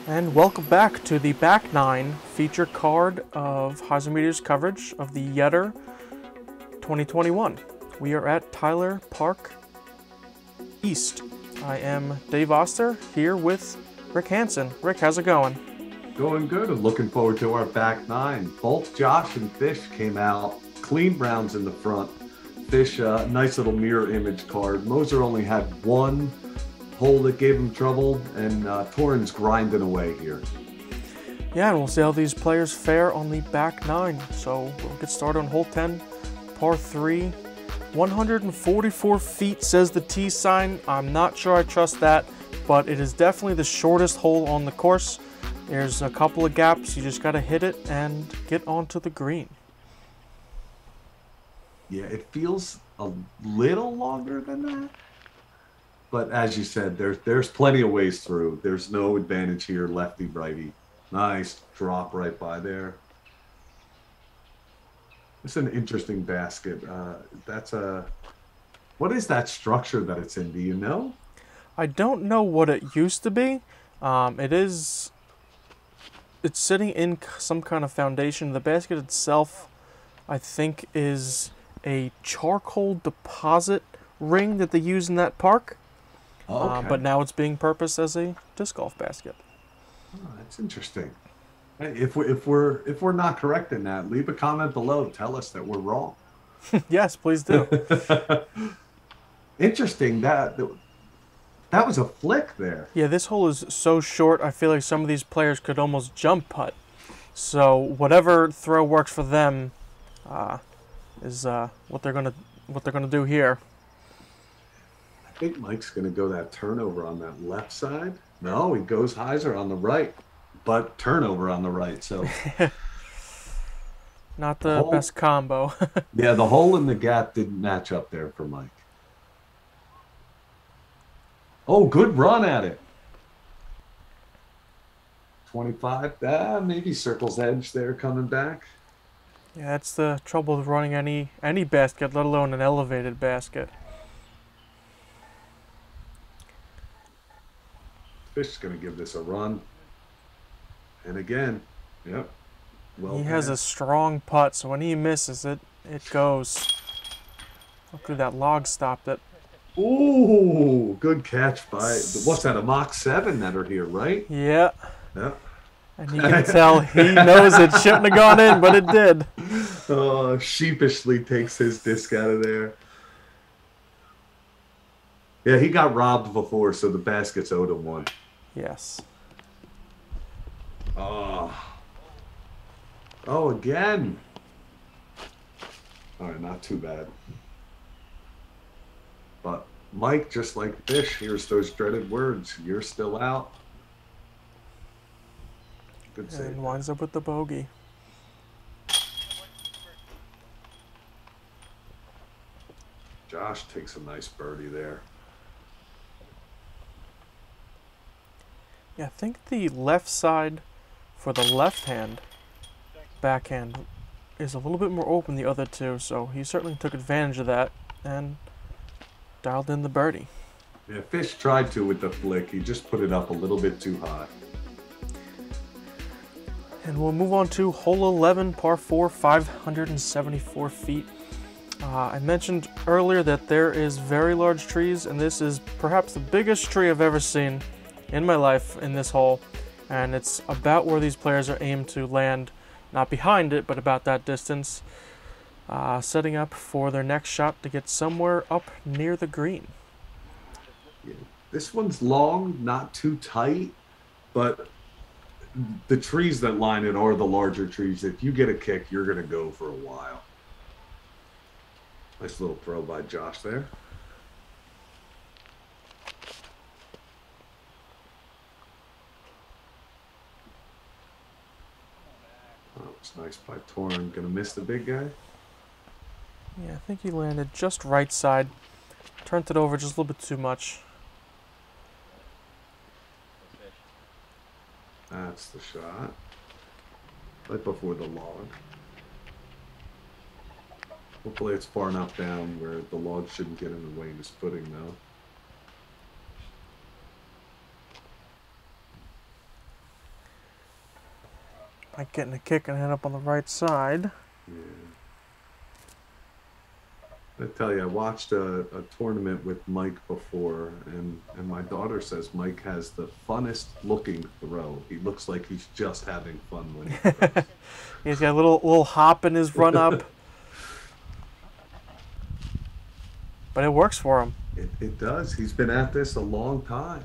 And welcome back to the back nine feature card of HyzerMedia's coverage of the Yetter 2021. We are at Tyler Park East. I am Dave Oster here with Rick Hansen. Rick, how's it going? Going good and looking forward to our back nine. Both Josh and Fish came out clean browns in the front. Fish, nice little mirror image card. Moser only had one hole that gave him trouble, and Torrin's grinding away here. Yeah, and we'll see how these players fare on the back nine. So we'll get started on hole 10, par 3. 144 feet says the T sign. I'm not sure I trust that, but it is definitely the shortest hole on the course. There's a couple of gaps. You just got to hit it and get onto the green. Yeah, it feels a little longer than that. But as you said, there's plenty of ways through. There's no advantage here, lefty, righty. Nice drop right by there. It's an interesting basket. What is that structure that it's in? Do you know? I don't know what it used to be. It's sitting in some kind of foundation. The basket itself, I think, is a charcoal deposit ring that they use in that park. Oh, okay. But now it's being purposed as a disc golf basket. Oh, that's interesting. Hey, if we're not correct in that, leave a comment below. Tell us that we're wrong. Yes, please do. Interesting. That was a flick there. Yeah, this hole is so short. I feel like some of these players could almost jump putt. So whatever throw works for them is what they're gonna do here. I think Mike's going to go that turnover on that left side. No, he goes Hyzer on the right, but turnover on the right. So not the best combo. Yeah, the hole in the gap didn't match up there for Mike. Oh, good run at it. 25. Maybe circle's edge there coming back. Yeah, that's the trouble with running any basket, let alone an elevated basket. Fish is going to give this a run. And again, yep. Well, he has a strong putt, so when he misses it, it goes. Hopefully that log stopped it. Ooh, good catch by, what's that, a Mach 7 that are here, right? Yeah. Yeah. And you can tell he knows it shouldn't have gone in, but it did. Sheepishly takes his disc out of there. Yeah, he got robbed before, so the basket's owed him one. Yes. Oh, again. All right, not too bad. But Mike, just like Fish, hears those dreaded words. You're still out. Good save. And winds up with the bogey. Josh takes a nice birdie there. Yeah, I think the left side for the left hand backhand is a little bit more open than the other two, so he certainly took advantage of that and dialed in the birdie. Yeah, Fish tried to with the flick. He just put it up a little bit too high. And we'll move on to hole 11, par 4, 574 feet. I mentioned earlier that there is very large trees, and this is perhaps the biggest tree I've ever seen in my life in this hole, and it's about where these players are aimed to land, not behind it, but about that distance, setting up for their next shot to get somewhere up near the green. Yeah. This one's long, not too tight, but the trees that line it are the larger trees. If you get a kick, you're going to go for a while. Nice little throw by Josh there. It's nice by Torrin. Gonna miss the big guy? Yeah, I think he landed just right side. Turned it over just a little bit too much. That's the shot. Right before the log. Hopefully it's far enough down where the log shouldn't get in the way of his footing though. Like getting a kick and head up on the right side. Yeah. I tell you, I watched a tournament with Mike before, and my daughter says Mike has the funnest looking throw. He looks like he's just having fun when he throws. He's got a little hop in his run up. But it works for him. It does. He's been at this a long time.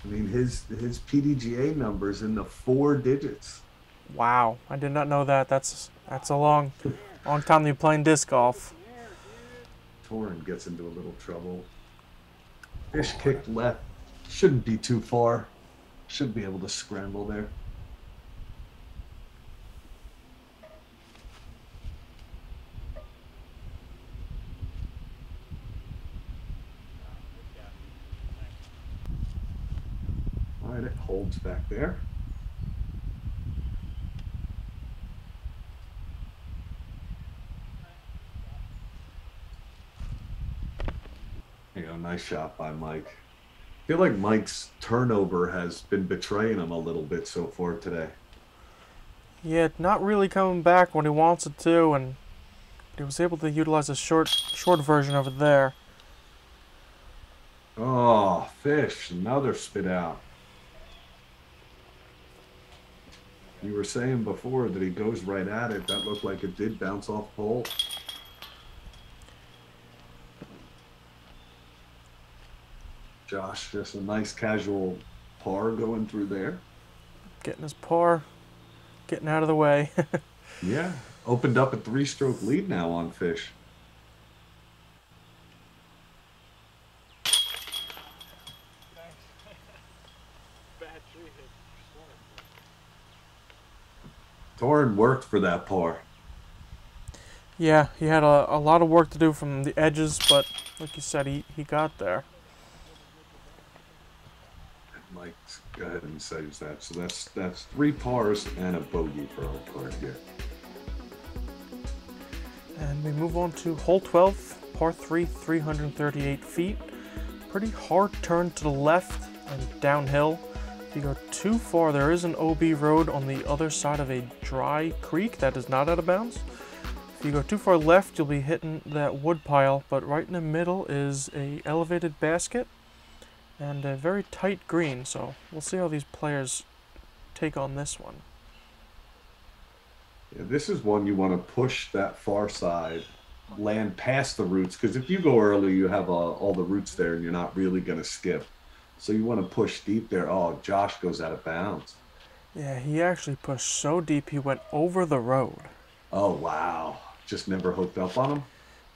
I mean, his PDGA number's in the 4 digits. Wow, I did not know that. That's a long time to be playing disc golf. Torrin gets into a little trouble. Fish kicked left. Shouldn't be too far. Should be able to scramble there. All right, it holds back there. There you go, nice shot by Mike. I feel like Mike's turnover has been betraying him a little bit so far today. Yeah, not really coming back when he wants it to, and he was able to utilize a short version over there. Oh, fish, another spit out. You were saying before that he goes right at it. That looked like it did bounce off pole. Josh, just a nice casual par going through there. Getting his par, getting out of the way. Yeah, opened up a 3-stroke lead now on fish. Torrin worked for that par. Yeah, he had a lot of work to do from the edges, but like you said, he got there. Mike, go ahead and saves that. So that's 3 pars and a bogey for our card here. And we move on to hole 12, par 3, 338 feet. Pretty hard turn to the left and downhill. If you go too far, there is an OB road on the other side of a dry creek that is not out of bounds. If you go too far left, you'll be hitting that wood pile, but right in the middle is a elevated basket and a very tight green, so we'll see how these players take on this one. Yeah, this is one you want to push that far side, land past the roots, because if you go early, you have all the roots there and you're not really going to skip. So you want to push deep there. Oh, Josh goes out of bounds. Yeah, he actually pushed so deep he went over the road. Oh, wow. Just never hooked up on him?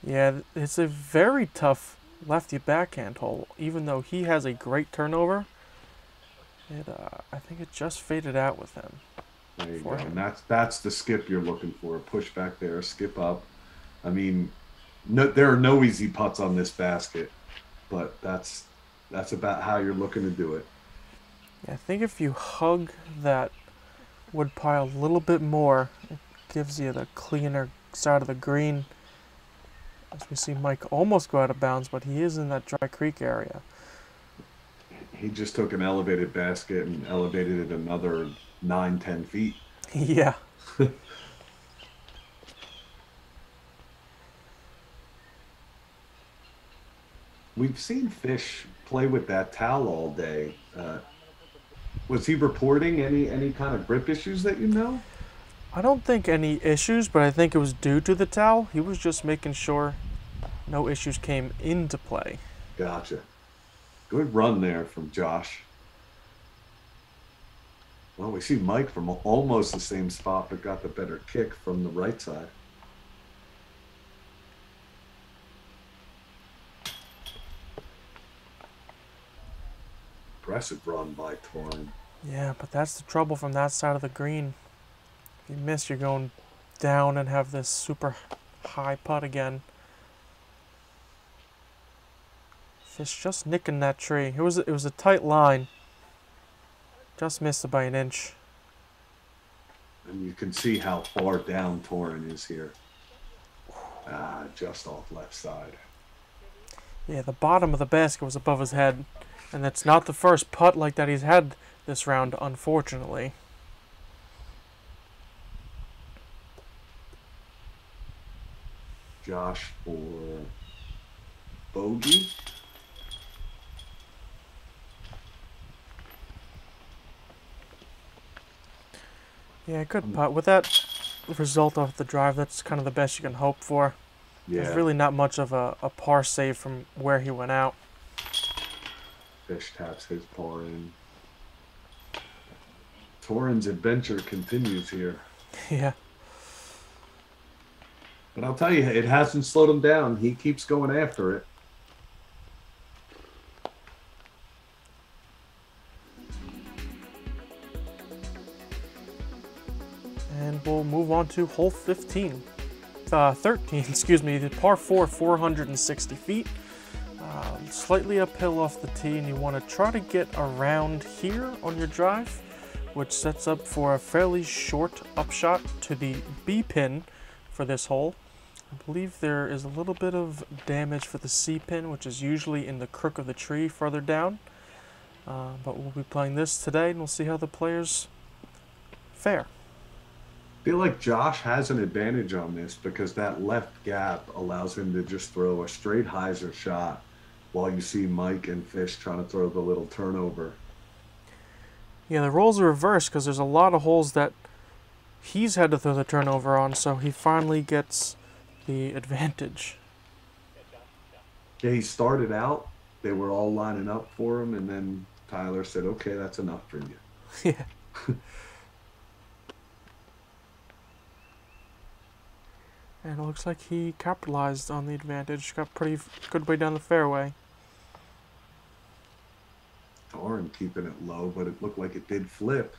Yeah, it's a very tough lefty backhand hole. Even though he has a great turnover, I think it just faded out with him. There you go. And that's the skip you're looking for. Push back there, skip up. I mean, there are no easy putts on this basket, but that's about how you're looking to do it. Yeah, I think if you hug that wood pile a little bit more, it gives you the cleaner side of the green. As we see Mike almost go out of bounds, but he is in that dry creek area. He just took an elevated basket and elevated it another 9-10 feet. Yeah. We've seen Fish play with that towel all day. Was he reporting any kind of grip issues that you know? I don't think any issues, but I think it was due to the towel. He was just making sure no issues came into play. Gotcha. Good run there from Josh. Well, we see Mike from almost the same spot, but got the better kick from the right side. Impressive run by Torrin. Yeah, but that's the trouble from that side of the green. If you miss, you're going down and have this super high putt again. Fish just nicking that tree. It was a tight line. Just missed it by an inch. And you can see how far down Torrin is here. Just off left side. Yeah, the bottom of the basket was above his head. And that's not the first putt like that he's had this round, unfortunately. Josh for bogey. Yeah, good putt. With that result off the drive, that's kind of the best you can hope for. Yeah. There's really not much of a par save from where he went out. Fish taps his par in. Torrin's adventure continues here. Yeah. But I'll tell you, it hasn't slowed him down. He keeps going after it. And we'll move on to hole 13, excuse me, the par 4, 460 feet. Slightly uphill off the tee, and you want to try to get around here on your drive, which sets up for a fairly short upshot to the B pin for this hole. I believe there is a little bit of damage for the C pin, which is usually in the crook of the tree further down. But we'll be playing this today, and we'll see how the players fare. I feel like Josh has an advantage on this because that left gap allows him to just throw a straight hyzer shot while you see Mike and Fish trying to throw the little turnover. Yeah, the roles are reversed because there's a lot of holes that he's had to throw the turnover on, so he finally gets the advantage. Yeah, he started out, they were all lining up for him, and then Tyler said, okay, that's enough for you. Yeah. And it looks like he capitalized on the advantage, got pretty good way down the fairway. Torrin keeping it low, but it looked like it did flip.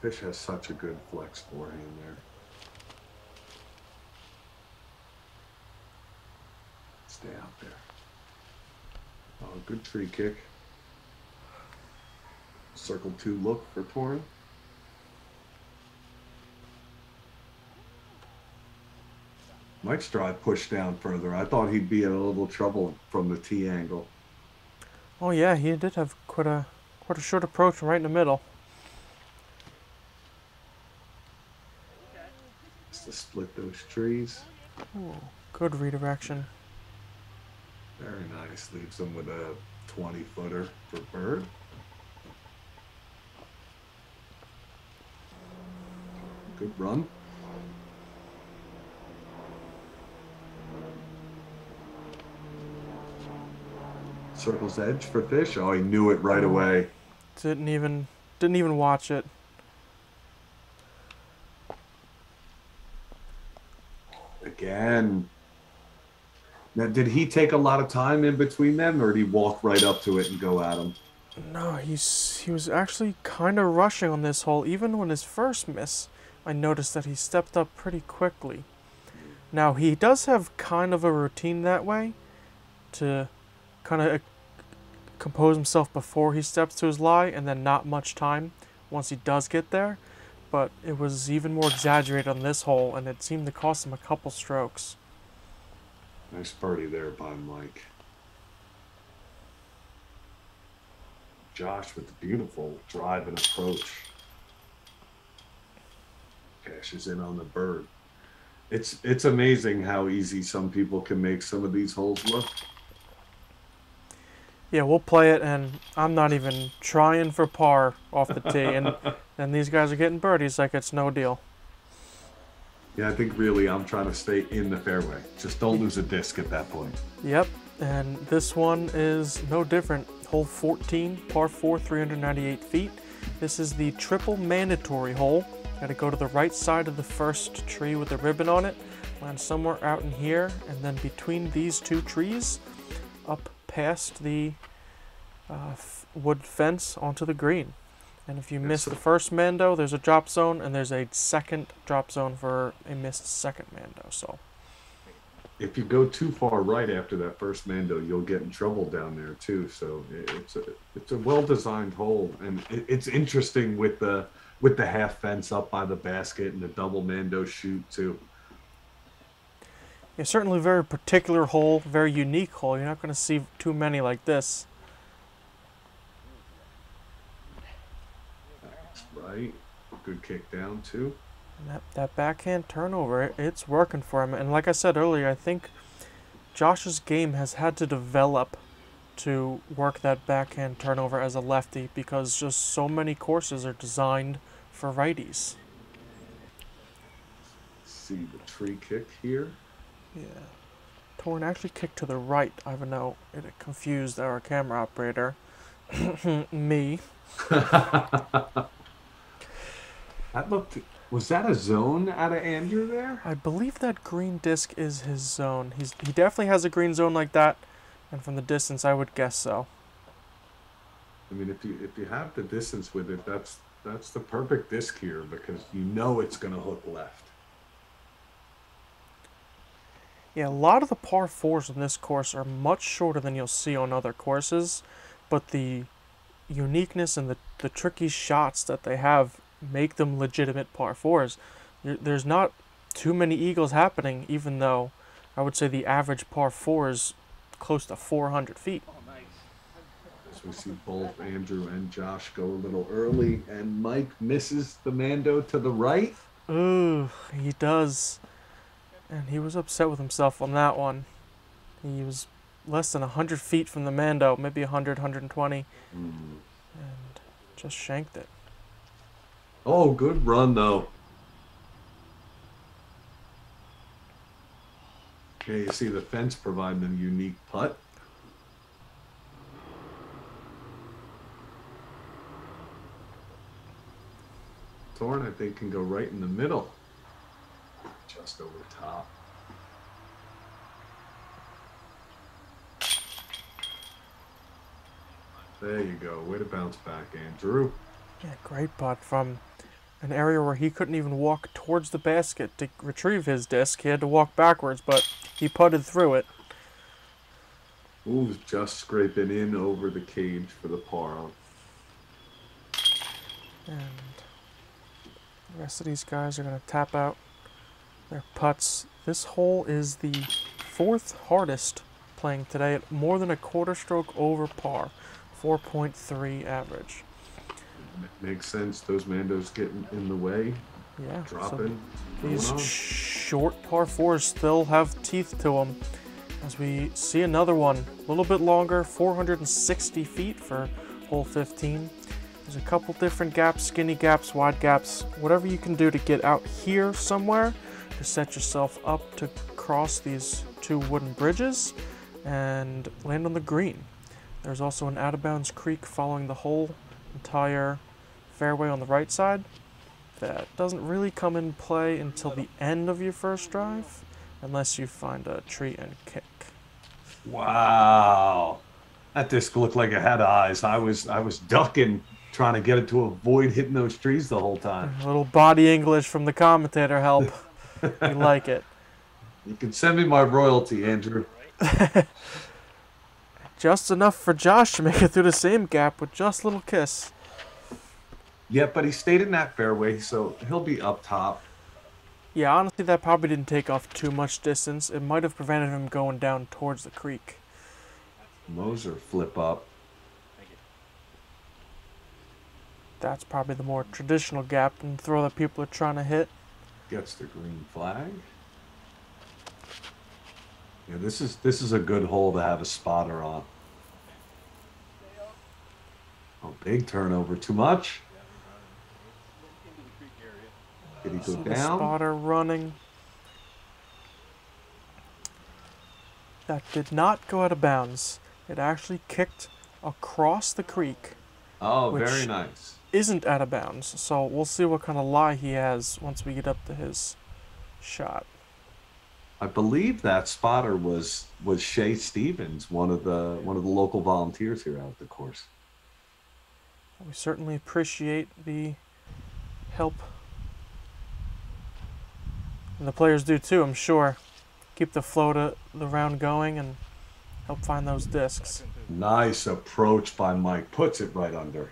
Fish has such a good flex forehand there. Stay out there. Oh, good tree kick. Circle 2 look for Torrin. Mike's drive pushed down further. I thought he'd be in a little trouble from the tee angle. Oh yeah, he did have quite a short approach right in the middle. Just to split those trees. Ooh, good redirection. Very nice. Leaves him with a 20-footer for bird. Good run. Circle's edge for Fish. Oh, he knew it right away. Didn't even watch it. Again. Now, did he take a lot of time in between them, or did he walk right up to it and go at him? No, he was actually kind of rushing on this hole. Even on his first miss, I noticed that he stepped up pretty quickly. Now, he does have kind of a routine that way to kind of compose himself before he steps to his lie, and then not much time once he does get there. But it was even more exaggerated on this hole, and it seemed to cost him a couple strokes. Nice birdie there by Mike. Josh with the beautiful drive and approach. Cashes in on the bird. It's amazing how easy some people can make some of these holes look. Yeah, we'll play it, and I'm not even trying for par off the tee, and these guys are getting birdies like it's no deal. Yeah, I think really I'm trying to stay in the fairway. Just don't lose a disc at that point. Yep, and this one is no different. Hole 14, par 4, 398 feet. This is the triple mandatory hole. Got to go to the right side of the first tree with the ribbon on it, land somewhere out in here, and then between these two trees, up past the wood fence onto the green. And if you miss the first mando, there's a drop zone, and there's a second drop zone for a missed second mando. So if you go too far right after that first mando, you'll get in trouble down there too. So it's a well-designed hole, and it's interesting with the half fence up by the basket and the double mando shoot too. Yeah, certainly a very particular hole, very unique hole. You're not going to see too many like this. That's right. Good kick down, too. And that backhand turnover, it's working for him. And like I said earlier, I think Josh's game has had to develop to work that backhand turnover as a lefty because just so many courses are designed for righties. See the tree kick here. Yeah. Torrin actually kicked to the right, even though it confused our camera operator. Me. That looked... Was that a zone out of Andrew there? I believe that green disc is his zone. He definitely has a green zone like that, and from the distance, I would guess so. I mean, if you have the distance with it, that's the perfect disc here because you know it's going to hook left. Yeah, a lot of the par 4s on this course are much shorter than you'll see on other courses, but the uniqueness and the tricky shots that they have make them legitimate par 4s. There's not too many eagles happening, even though I would say the average par 4 is close to 400 feet. As we see both Andrew and Josh go a little early, and Mike misses the Mando to the right. Ooh, he does. And he was upset with himself on that one. He was less than 100 feet from the Mando, maybe 100, 120, and just shanked it. Oh, good run, though. Okay, you see the fence providing a unique putt. Torrin, I think, can go right in the middle. Just over top. There you go. Way to bounce back, Andrew. Yeah, great putt from an area where he couldn't even walk towards the basket to retrieve his disc. He had to walk backwards, but he putted through it. Ooh, just scraping in over the cage for the par. And the rest of these guys are going to tap out their putts. This hole is the 4th hardest playing today at more than a quarter stroke over par. 4.3 average. Makes sense. Those Mandos getting in the way. Yeah. Dropping. So these short par 4s still have teeth to them. As we see another one, a little bit longer, 460 feet for hole 15. There's a couple different gaps, skinny gaps, wide gaps, whatever you can do to get out here somewhere to set yourself up to cross these 2 wooden bridges and land on the green. There's also an out-of-bounds creek following the whole entire fairway on the right side. That doesn't really come in play until the end of your first drive, unless you find a tree and kick. Wow. That disc looked like it had eyes. I was ducking, trying to get it to avoid hitting those trees the whole time. A little body English from the commentator help. We like it. You can send me my royalty, Andrew. Just enough for Josh to make it through the same gap with just a little kiss. Yeah, but he stayed in that fairway, so he'll be up top. Yeah, honestly, that probably didn't take off too much distance. It might have prevented him going down towards the creek. Moser flip up. That's probably the more traditional gap and throw that people are trying to hit. Gets the green flag. Yeah, this is a good hole to have a spotter on. Oh, big turnover. Too much? Did he go down? The spotter running. That did not go out of bounds. It actually kicked across the creek. Oh, very nice. Isn't out of bounds. So we'll see what kind of lie he has once we get up to his shot. I believe that spotter was Shay Stevens, one of the local volunteers here out at the course. We certainly appreciate the help. And the players do too, I'm sure. Keep the flow to the round going and help find those discs. Nice approach by Mike. Puts it right under.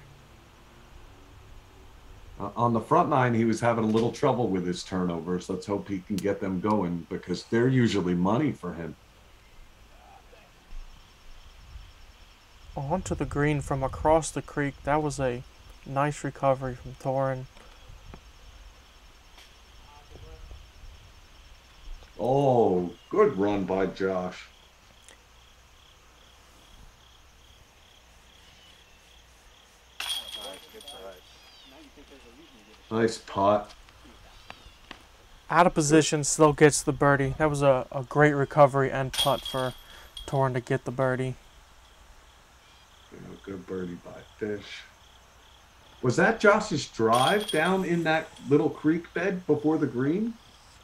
On the front nine, he was having a little trouble with his turnovers. Let's hope he can get them going because they're usually money for him. Onto the green from across the creek. That was a nice recovery from Torrin. Oh, good run by Josh. Nice putt. Out of position, still gets the birdie. That was a great recovery and putt for Torrin to get the birdie. Good birdie by Fish. Was that Josh's drive down in that little creek bed before the green?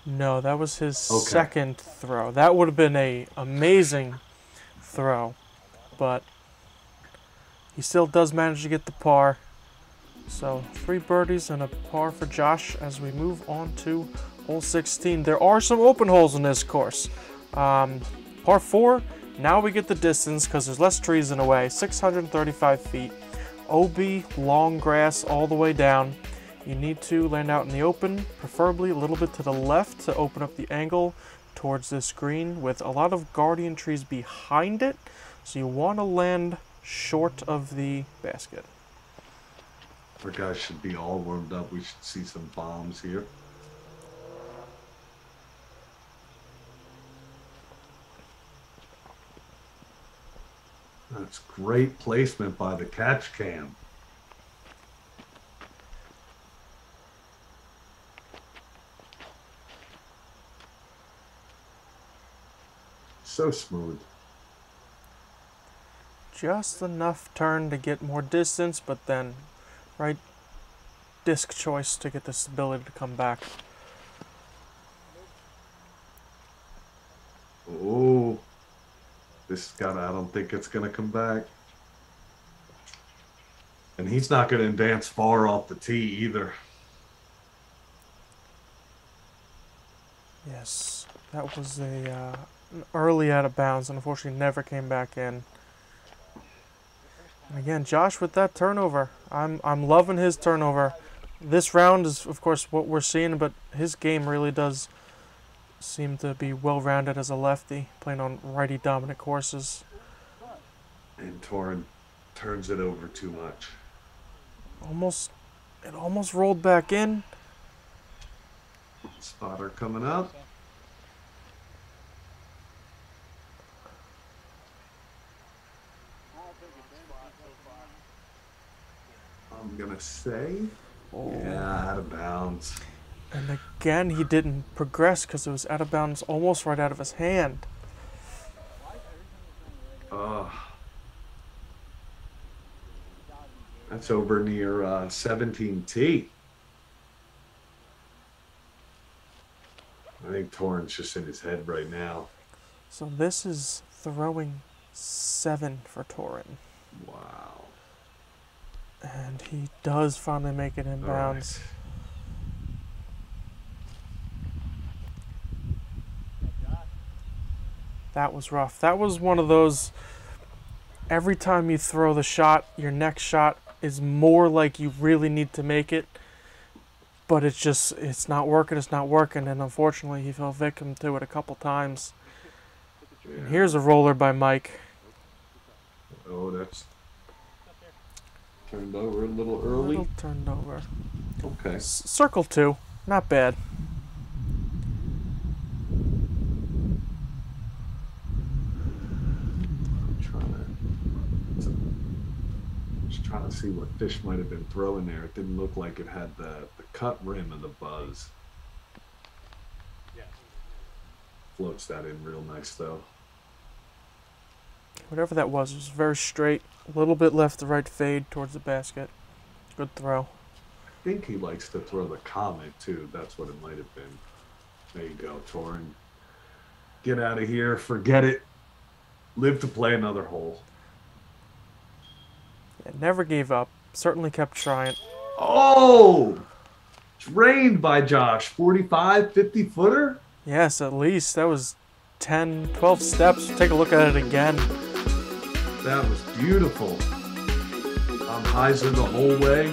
No, that was his second throw. That would have been an amazing throw, but he still does manage to get the par. So 3 birdies and a par for Josh as we move on to hole 16. There are some open holes in this course. Par 4, now we get the distance because there's less trees in the way, 635 feet. OB, long grass all the way down. You need to land out in the open, preferably a little bit to the left to open up the angle towards this green with a lot of guardian trees behind it. So you want to land short of the basket. Our guys should be all warmed up. We should see some bombs here. That's great placement by the catch cam. So smooth. Just enough turn to get more distance, but then right disc choice to get the stability to come back. Oh, this got, I don't think it's going to come back. And he's not going to advance far off the tee either. Yes, that was an early out of bounds, and unfortunately never came back in. And again, Josh with that turnover. I'm loving his turnover. This round is, of course, what we're seeing, but his game really does seem to be well-rounded as a lefty, playing on righty-dominant courses. And Torrin turns it over too much. It almost rolled back in. Spotter coming up. I'm gonna say, yeah, out of bounds. And again, he didn't progress because it was out of bounds almost right out of his hand. That's over near 17T. I think Torrin's just in his head right now. So this is throwing 7 for Torrin. Wow. And he does finally make it in bounds. Right. That was rough. That was one of those, every time you throw the shot, your next shot is more like you really need to make it. But it's not working, and unfortunately he fell victim to it a couple times. Yeah. And here's a roller by Mike. Oh, that's turned over a little early. A little turned over. Okay. Circle 2, not bad. Trying to see what fish might have been throwing there. It didn't look like it had the cut rim of the buzz. Floats that in real nice though. Whatever that was very straight. A little bit left to right fade towards the basket. Good throw. I think he likes to throw the comet too. That's what it might have been. There you go, Torrin. Get out of here. Forget it. Live to play another hole. It never gave up. Certainly kept trying. Oh! Drained by Josh. 45, 50-footer? Yes, at least. That was 10, 12 steps. Take a look at it again. That was beautiful. I'm Hyzer the whole way.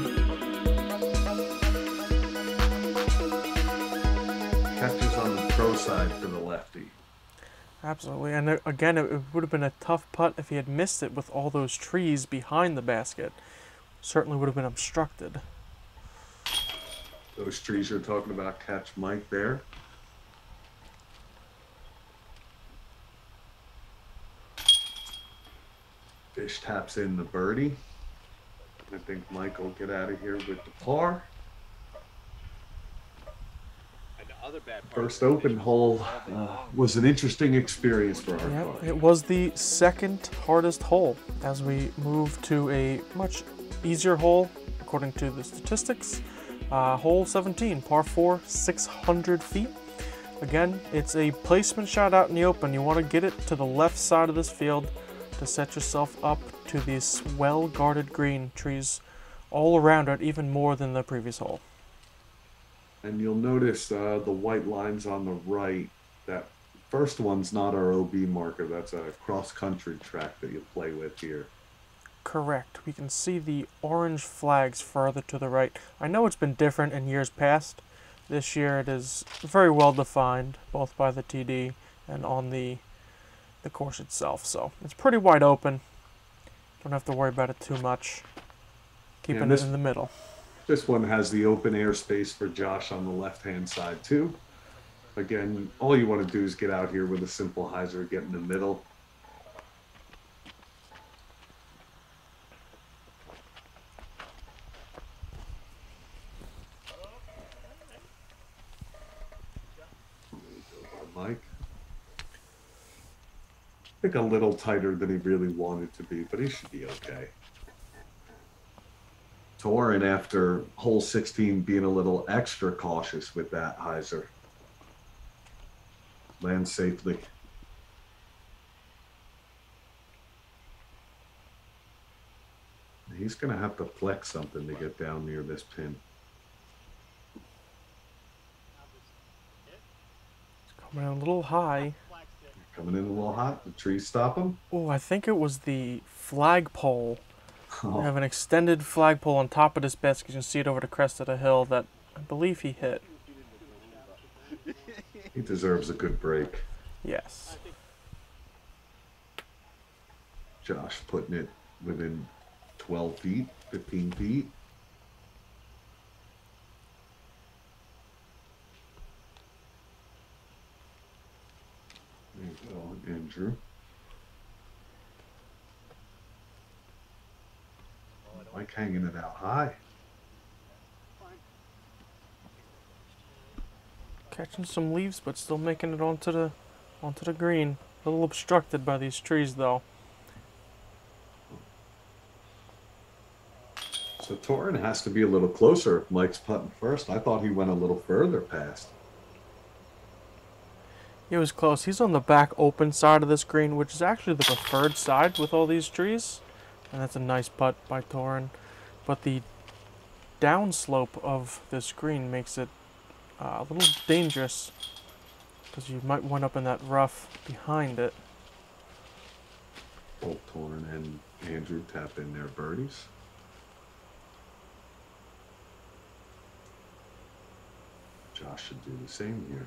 side for the lefty. Absolutely, and again, it would have been a tough putt if he had missed it with all those trees behind the basket. Certainly would have been obstructed. Those trees you're talking about catch Mike there. Fish taps in the birdie. I think Mike will get out of here with the par. First open hole was an interesting experience for our Yeah, club. it was the second hardest hole as we move to a much easier hole according to the statistics. Hole 17, par 4, 600 feet. Again, it's a placement shot out in the open. You want to get it to the left side of this field to set yourself up to these well-guarded green, trees all around it, even more than the previous hole. And you'll notice the white lines on the right. That first one's not our OB marker. That's a cross-country track that you play with here. Correct. We can see the orange flags further to the right. I know it's been different in years past. This year it is very well defined, both by the TD and on the course itself. So it's pretty wide open. Don't have to worry about it too much. Keeping it in the middle. This one has the open air space for Josh on the left-hand side too. Again, all you want to do is get out here with a simple hyzer, get in the middle. Mike. I think a little tighter than he really wanted to be, but he should be okay. Torrin, after hole 16, being a little extra cautious with that hyzer. Land safely. He's going to have to flex something to get down near this pin. Coming in a little high. Coming in a little hot. The trees stop him. Oh, I think it was the flagpole. Oh. We have an extended flagpole on top of this basket. You can see it over the crest of the hill that I believe he hit. He deserves a good break. Yes. Josh putting it within 12 feet, 15 feet. There you go, Andrew. Mike hanging it out high. Catching some leaves, but still making it onto the green. A little obstructed by these trees, though. So Torrin has to be a little closer if Mike's putting first. I thought he went a little further past. He was close. He's on the back open side of this green, which is actually the preferred side with all these trees. And that's a nice putt by Torrin. But the downslope of this green makes it a little dangerous because you might wind up in that rough behind it. Both Torrin and Andrew tap in their birdies. Josh should do the same here.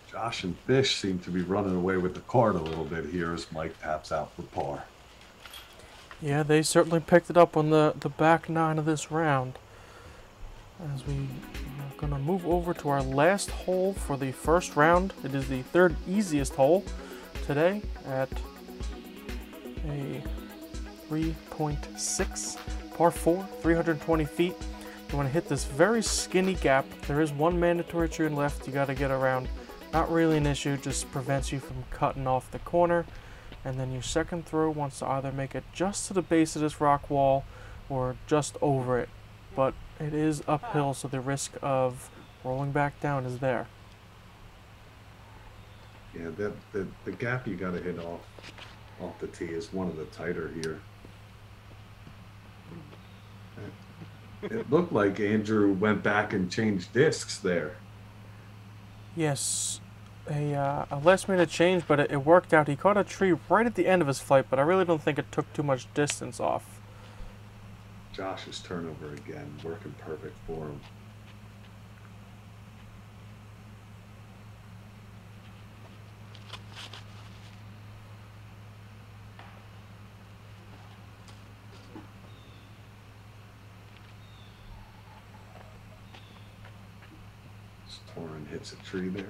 Josh and Fish seem to be running away with the card a little bit here as Mike taps out for par. Yeah, they certainly picked it up on the back nine of this round. As we are going to move over to our last hole for the first round. It is the third easiest hole today at a 3.6 par 4, 320 feet. You want to hit this very skinny gap. There is one mandatory tree left you got to get around. Not really an issue, just prevents you from cutting off the corner. And then your second throw wants to either make it just to the base of this rock wall or just over it. But it is uphill, so the risk of rolling back down is there. Yeah, the gap you got to hit off the tee is one of the tighter here. It looked like Andrew went back and changed discs there. Yes, a last-minute change, but it worked out. He caught a tree right at the end of his flight, but I really don't think it took too much distance off. Josh's turnover again, working perfect for him. Torrin hits a tree there.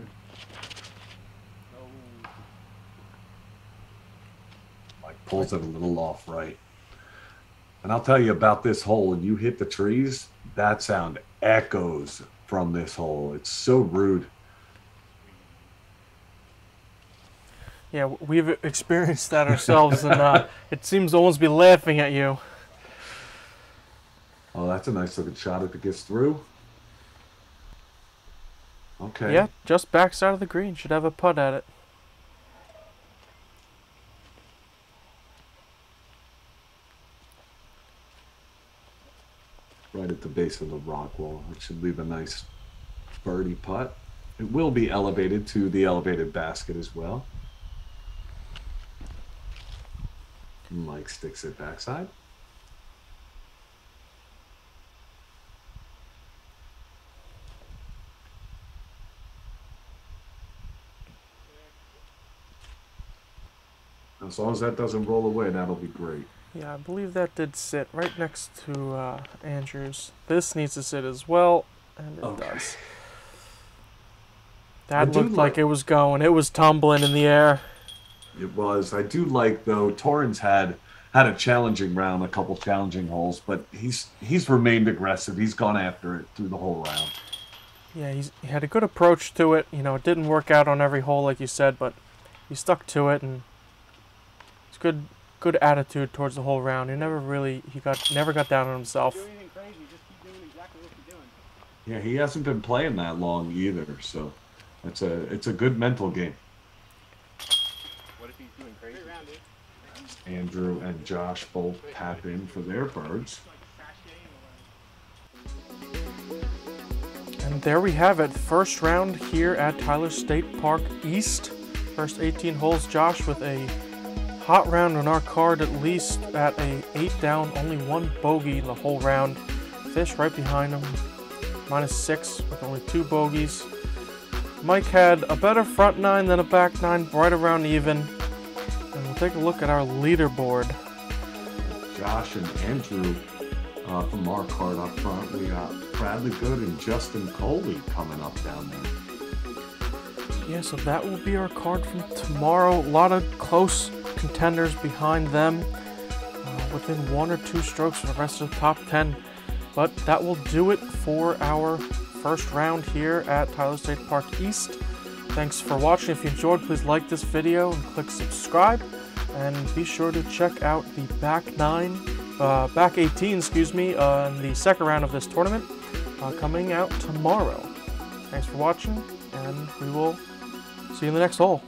Mike pulls it a little off right. And I'll tell you about this hole, and you hit the trees, that sound echoes from this hole. It's so rude. Yeah, we've experienced that ourselves, and it seems to almost be laughing at you. Oh, that's a nice looking shot if it gets through. Okay. Yeah, just backside of the green. Should have a putt at it. Right at the base of the rock wall. It should leave a nice birdie putt. It will be elevated to the elevated basket as well. Mike sticks it backside. As long as that doesn't roll away, that'll be great. Yeah, I believe that did sit right next to Andrews. This needs to sit as well, and it does. That looked like it was going. It was tumbling in the air. It was. I do like, though, Torrin's had a challenging round, a couple challenging holes, but he's remained aggressive. He's gone after it through the whole round. Yeah, he had a good approach to it. You know, it didn't work out on every hole, like you said, but he stuck to it, and it's good attitude towards the whole round. He never got down on himself. Do anything crazy, just keep doing exactly what you're doing. Yeah, he hasn't been playing that long either, so it's a good mental game. What if he's doing crazy? Andrew and Josh both tap in for their birds. And there we have it. First round here at Tyler State Park East. First 18 holes. Josh with a hot round on our card, at least at a 8 down, only 1 bogey the whole round. Fish right behind him, -6 with only 2 bogeys. Mike had a better front 9 than a back 9, right around even. And we'll take a look at our leaderboard. Josh and Andrew from our card up front. We got Bradley Good and Justin Coley coming up down there. Yeah, so that will be our card from tomorrow. A lot of close contenders behind them, within 1 or 2 strokes for the rest of the top 10. But that will do it for our first round here at Tyler State Park East. Thanks for watching. If you enjoyed, please like this video and click subscribe. And be sure to check out the back 18, in the second round of this tournament, coming out tomorrow. Thanks for watching, and we will see you in the next hole.